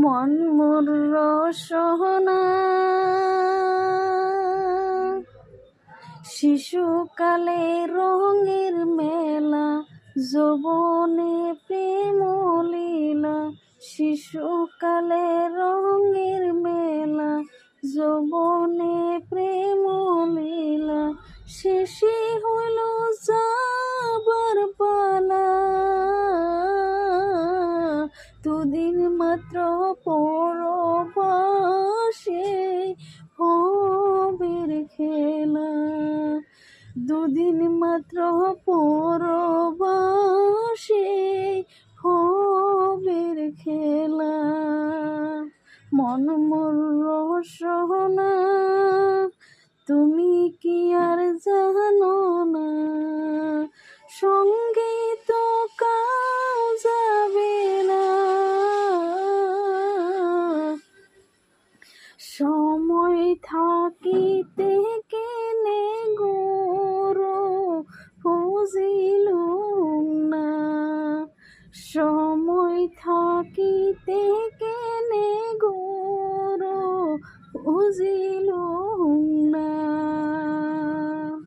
মন মোর রসনা শিশুকালে রঙের মেলা, যৌবনে প্রেম লীলা। শিশুকালে রঙের মেলা, যৌবনে প্রেম লীলা। শেষে হইল যাবার পালা, দুদিন মাত্র পরবাসে ভবের খেলা। দুদিন মাত্র পরবাসে ভবের খেলা। মন মোর রসনা তুমি কি আর জানো না, সঙ্গে তো কাউ যাবে না। সময় থাকিতে কেনে গোরো বুঝিলুম না, সময় থাকিতে কেনে গোরো বুঝি